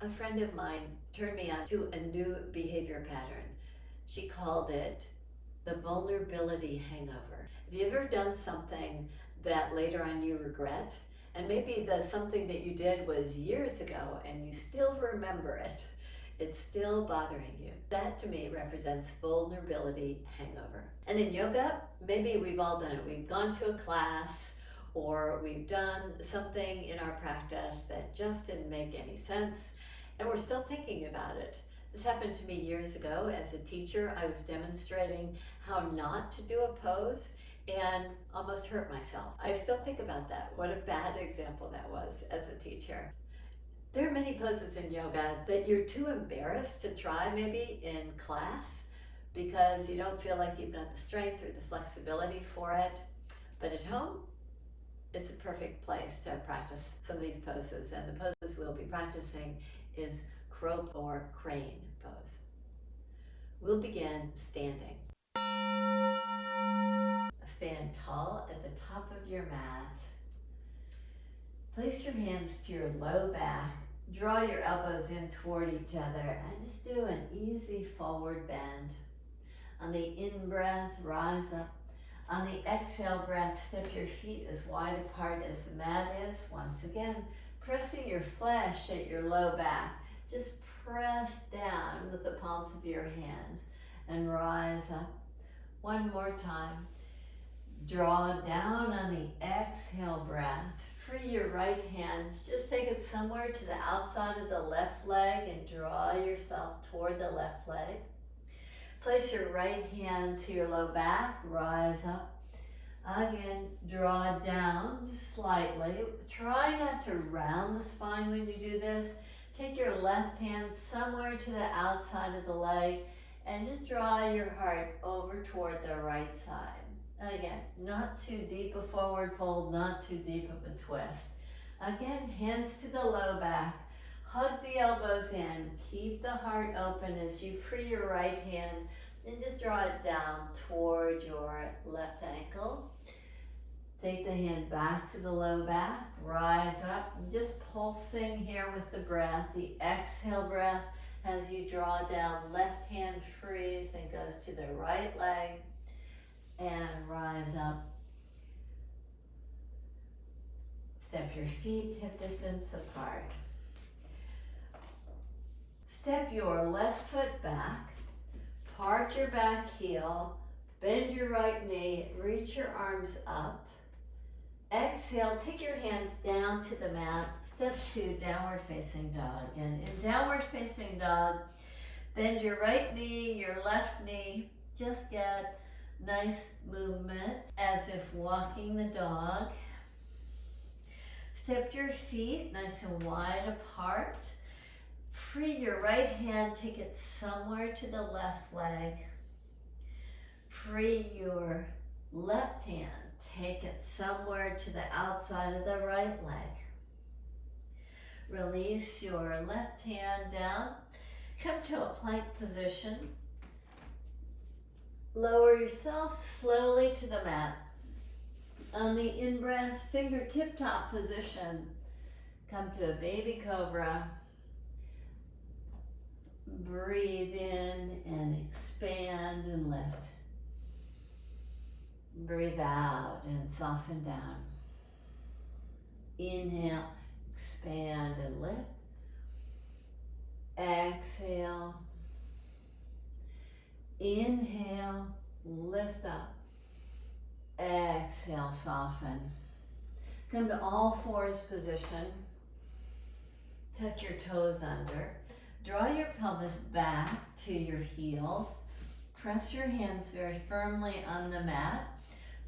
A friend of mine turned me on to a new behavior pattern. She called it the vulnerability hangover. Have you ever done something that later on you regret? And maybe the something that you did was years ago and you still remember it. It's still bothering you. That to me represents vulnerability hangover. And in yoga, maybe we've all done it. We've gone to a class or we've done something in our practice that just didn't make any sense and we're still thinking about it. This happened to me years ago as a teacher. I was demonstrating how not to do a pose and almost hurt myself. I still think about that. What a bad example that was as a teacher. There are many poses in yoga that you're too embarrassed to try maybe in class because you don't feel like you've got the strength or the flexibility for it. But at home, it's a perfect place to practice some of these poses, and the poses we'll be practicing is crow or crane pose. We'll begin standing. Stand tall at the top of your mat. Place your hands to your low back. Draw your elbows in toward each other and just do an easy forward bend. On the in-breath, rise up. On the exhale breath, step your feet as wide apart as the mat is. Once again, pressing your flesh at your low back. Just press down with the palms of your hands and rise up. One more time. Draw down on the exhale breath. Free your right hand. Just take it somewhere to the outside of the left leg and draw yourself toward the left leg. Place your right hand to your low back, rise up. Again, draw down just slightly. Try not to round the spine when you do this. Take your left hand somewhere to the outside of the leg and just draw your heart over toward the right side. Again, not too deep a forward fold, not too deep of a twist. Again, hands to the low back. Hug the elbows in. Keep the heart open as you free your right hand and just draw it down toward your left ankle. Take the hand back to the low back. Rise up. Just pulsing here with the breath. The exhale breath as you draw down. Left hand frees and goes to the right leg. And rise up. Step your feet hip distance apart. Step your left foot back, park your back heel, bend your right knee, reach your arms up. Exhale, take your hands down to the mat, step to downward facing dog. And in downward facing dog, bend your right knee, your left knee, just get nice movement as if walking the dog. Step your feet nice and wide apart. Free your right hand, take it somewhere to the left leg. Free your left hand, take it somewhere to the outside of the right leg. Release your left hand down. Come to a plank position. Lower yourself slowly to the mat. On the in-breath, fingertip top position. Come to a baby cobra. Breathe in and expand and lift. Breathe out and soften down. Inhale, expand and lift. Exhale. Inhale, lift up. Exhale, soften. Come to all fours position. Tuck your toes under. Draw your pelvis back to your heels. Press your hands very firmly on the mat.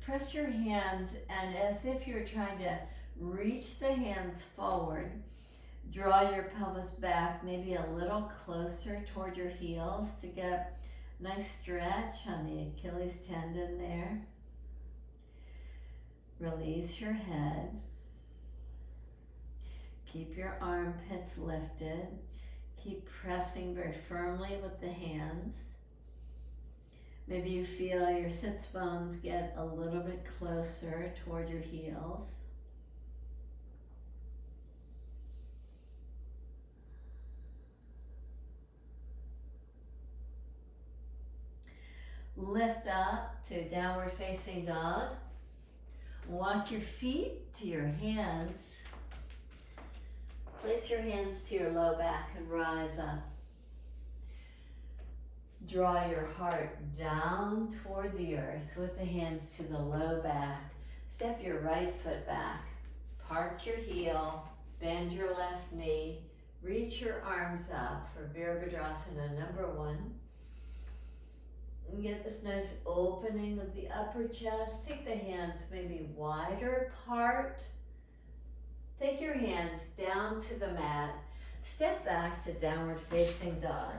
Press your hands, and as if you're trying to reach the hands forward, draw your pelvis back maybe a little closer toward your heels to get a nice stretch on the Achilles tendon there. Release your head. Keep your armpits lifted. Keep pressing very firmly with the hands. Maybe you feel your sits bones get a little bit closer toward your heels. Lift up to downward facing dog. Walk your feet to your hands. Place your hands to your low back and rise up. Draw your heart down toward the earth with the hands to the low back. Step your right foot back. Park your heel. Bend your left knee. Reach your arms up for Virabhadrasana number 1. And get this nice opening of the upper chest. Take the hands maybe wider apart. Take your hands down to the mat. Step back to downward facing dog.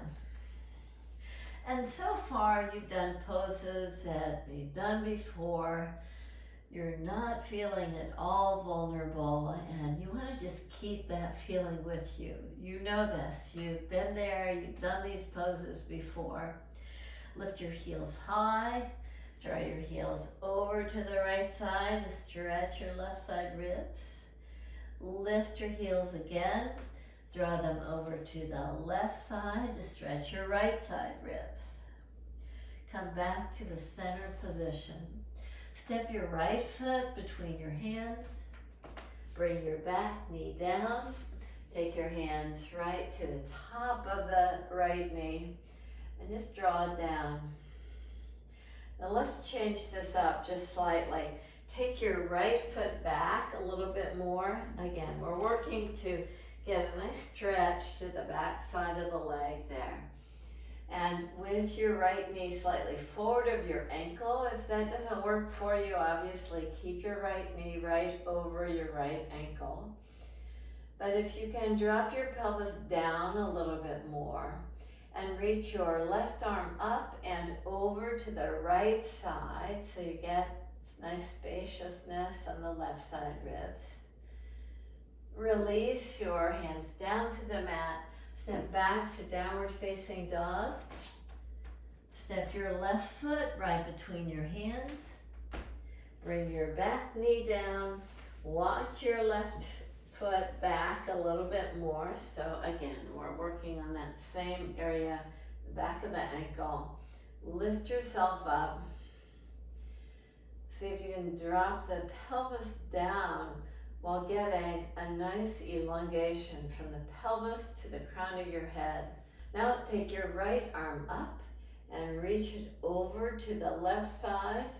And so far you've done poses that you've done before. You're not feeling at all vulnerable, and you want to just keep that feeling with you. You know this. You've been there. You've done these poses before. Lift your heels high. Draw your heels over to the right side to stretch your left side ribs. Lift your heels again. Draw them over to the left side to stretch your right side ribs. Come back to the center position. Step your right foot between your hands. Bring your back knee down. Take your hands right to the top of the right knee and just draw it down. Now let's change this up just slightly. Take your right foot back a little bit more. Again, we're working to get a nice stretch to the back side of the leg there. And with your right knee slightly forward of your ankle, if that doesn't work for you, obviously keep your right knee right over your right ankle. But if you can drop your pelvis down a little bit more and reach your left arm up and over to the right side so you get this nice spaciousness on the left side ribs. Release your hands down to the mat. Step back to downward facing dog. Step your left foot right between your hands. Bring your back knee down. Walk your left foot back a little bit more. So again, we're working on that same area, the back of the ankle. Lift yourself up. See if you can drop the pelvis down while getting a nice elongation from the pelvis to the crown of your head. Now take your right arm up and reach it over to the left side.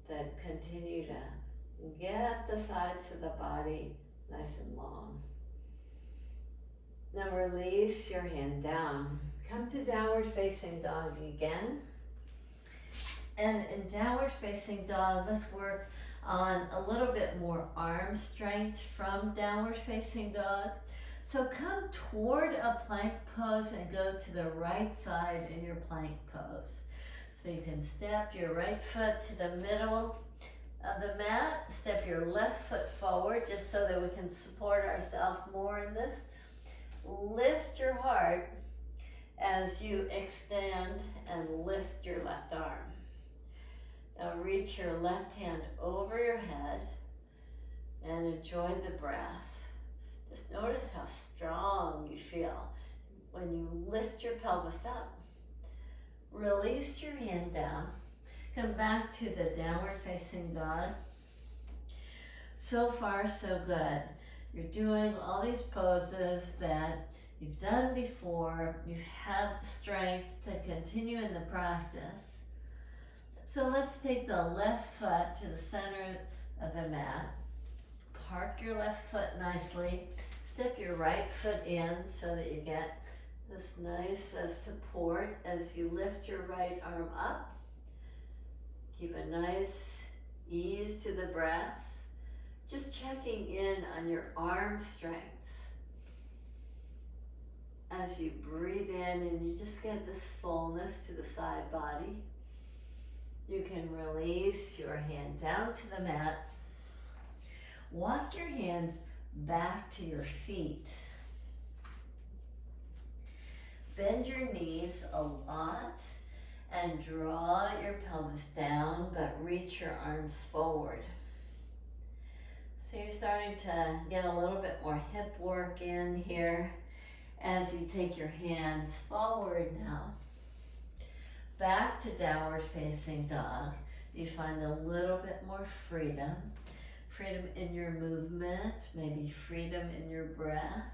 Then continue to get the sides of the body nice and long. Now release your hand down. Come to downward facing dog again. And in downward facing dog, let's work on a little bit more arm strength from downward facing dog. So come toward a plank pose and go to the right side in your plank pose. So you can step your right foot to the middle of the mat, step your left foot forward just so that we can support ourselves more in this. Lift your heart as you extend and lift your left arm. Now reach your left hand over your head and enjoy the breath. Just notice how strong you feel when you lift your pelvis up. Release your hand down. Come back to the downward facing dog. So far, so good. You're doing all these poses that you've done before. You have the strength to continue in the practice. So let's take the left foot to the center of the mat. Park your left foot nicely. Step your right foot in so that you get this nice support as you lift your right arm up. Keep a nice ease to the breath. Just checking in on your arm strength. As you breathe in and you just get this fullness to the side body. You can release your hand down to the mat. Walk your hands back to your feet. Bend your knees a lot and draw your pelvis down, but reach your arms forward. So you're starting to get a little bit more hip work in here as you take your hands forward now. back to downward facing dog. You find a little bit more freedom. Freedom in your movement, maybe freedom in your breath.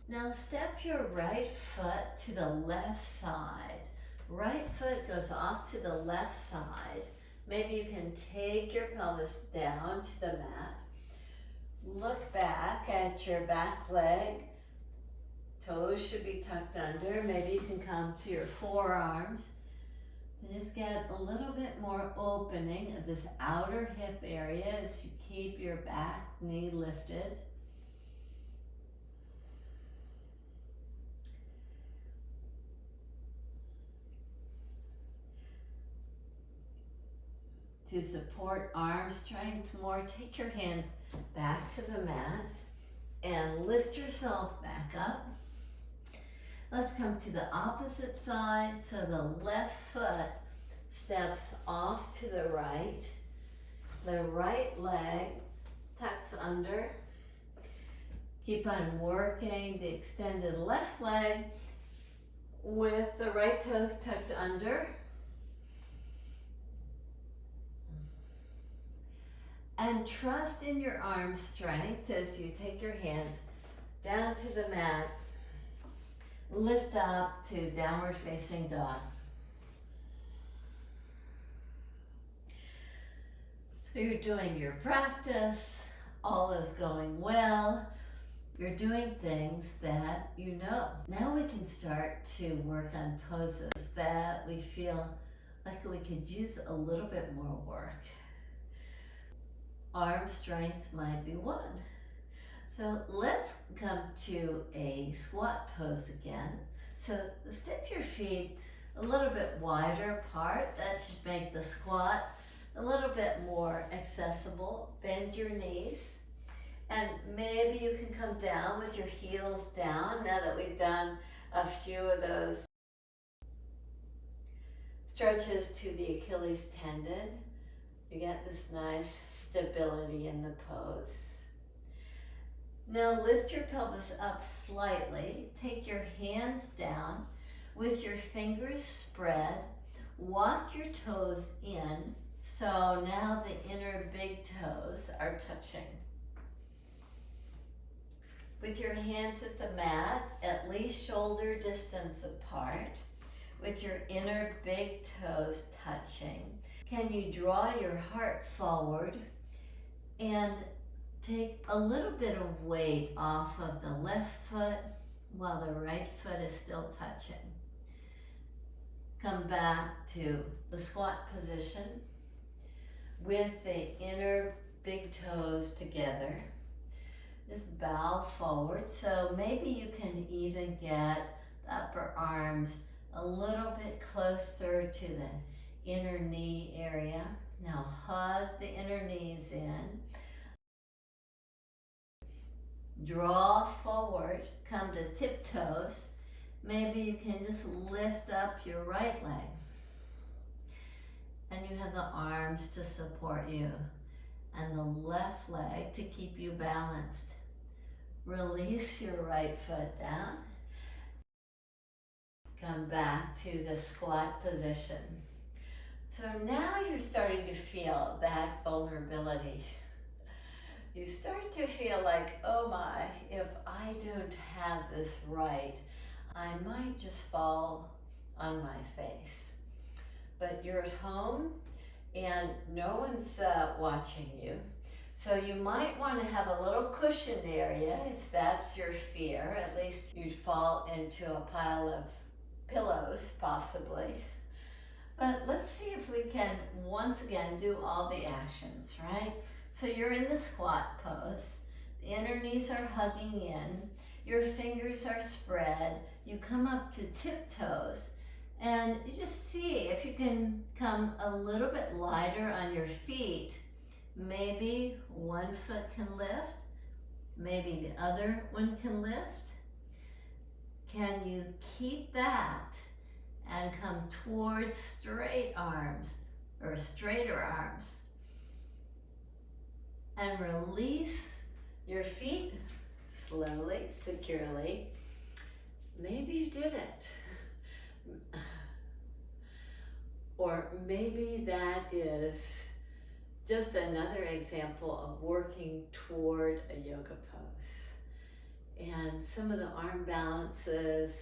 Now step your right foot to the left side. Right foot goes off to the left side. Maybe you can take your pelvis down to the mat. Look back at your back leg. Toes should be tucked under. Maybe you can come to your forearms to just get a little bit more opening of this outer hip area as you keep your back knee lifted. To support arm strength more, take your hands back to the mat and lift yourself back up. Let's come to the opposite side. So the left foot steps off to the right. The right leg tucks under. Keep on working the extended left leg with the right toes tucked under. And trust in your arm strength as you take your hands down to the mat. Lift up to downward facing dog. So you're doing your practice, all is going well. You're doing things that you know. Now we can start to work on poses that we feel like we could use a little bit more work. Arm strength might be one. So let's come to a squat pose again. So step your feet a little bit wider apart. That should make the squat a little bit more accessible. Bend your knees. And maybe you can come down with your heels down now that we've done a few of those stretches to the Achilles tendon. You get this nice stability in the pose. Now lift your pelvis up slightly. Take your hands down with your fingers spread. Walk your toes in. So now the inner big toes are touching. With your hands at the mat, at least shoulder distance apart, with your inner big toes touching. Can you draw your heart forward and take a little bit of weight off of the left foot while the right foot is still touching? Come back to the squat position with the inner big toes together. Just bow forward. So maybe you can even get the upper arms a little bit closer to the inner knee area. Now hug the inner knees in. Draw forward, come to tiptoes. Maybe you can just lift up your right leg. And you have the arms to support you and the left leg to keep you balanced. Release your right foot down. Come back to the squat position. So now you're starting to feel that vulnerability. You start to feel like, oh my, if I don't have this right, I might just fall on my face. But you're at home and no one's watching you. So you might want to have a little cushion area if that's your fear. At least you'd fall into a pile of pillows, possibly. But let's see if we can once again do all the actions, right? So you're in the squat pose. The inner knees are hugging in. Your fingers are spread. You come up to tiptoes. And you just see if you can come a little bit lighter on your feet. Maybe one foot can lift. Maybe the other one can lift. Can you keep that and come towards straight arms or straighter arms? And release your feet slowly, securely. Maybe you did it. Or maybe that is just another example of working toward a yoga pose. And some of the arm balances,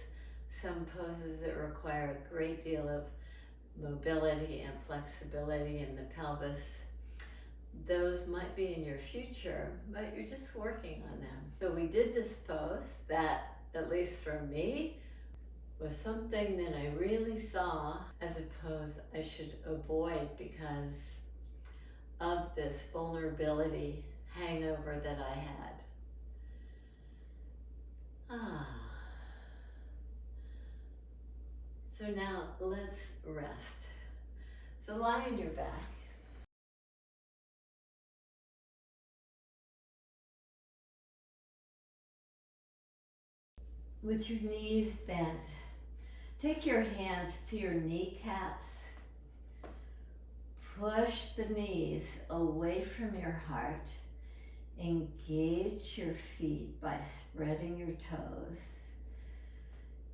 some poses that require a great deal of mobility and flexibility in the pelvis, those might be in your future, but you're just working on them. So we did this pose that, at least for me, was something that I really saw as a pose I should avoid because of this vulnerability hangover that I had. So now let's rest. So lie on your back. With your knees bent, take your hands to your kneecaps. Push the knees away from your heart. Engage your feet by spreading your toes.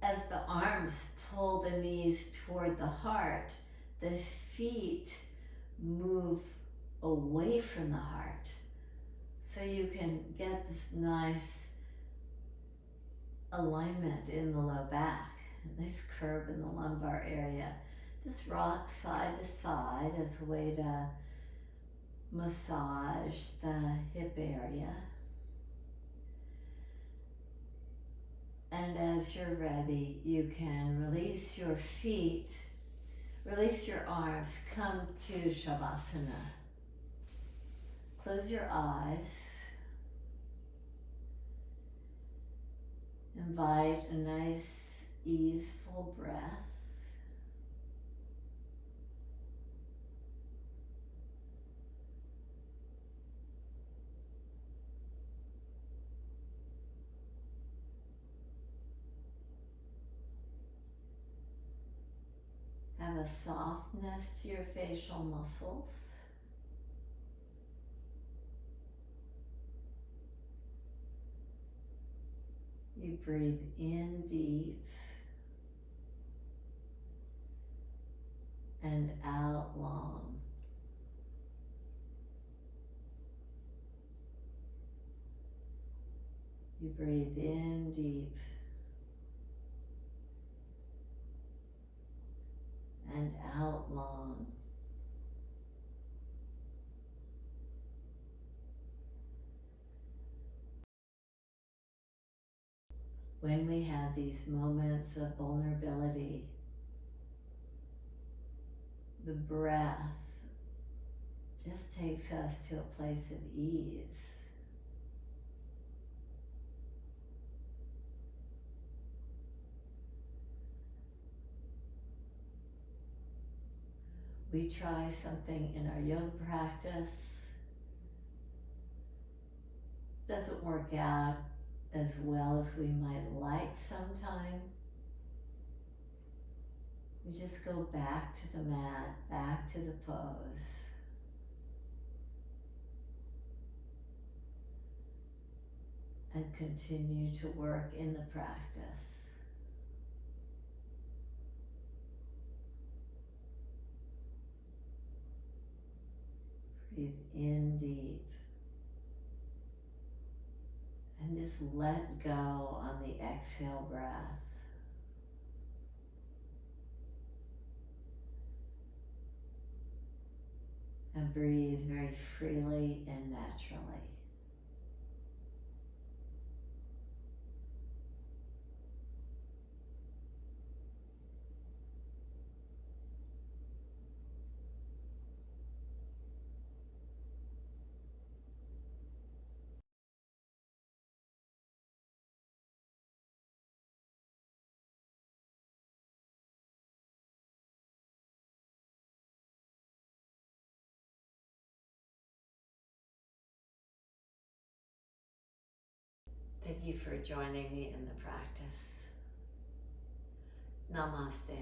As the arms pull the knees toward the heart, the feet move away from the heart. So you can get this nice alignment in the low back, a nice curve in the lumbar area. Just rock side to side as a way to massage the hip area. And as you're ready, you can release your feet, release your arms, come to Savasana. Close your eyes. Invite a nice, easeful breath. Have a softness to your facial muscles. You breathe in deep and out long. You breathe in deep and out long. When we have these moments of vulnerability, the breath just takes us to a place of ease. We try something in our yoga practice, doesn't work out as well as we might like sometime. We just go back to the mat, back to the pose. And continue to work in the practice. Breathe in deep. And just let go on the exhale breath. And breathe very freely and naturally. Thank you for joining me in the practice. Namaste.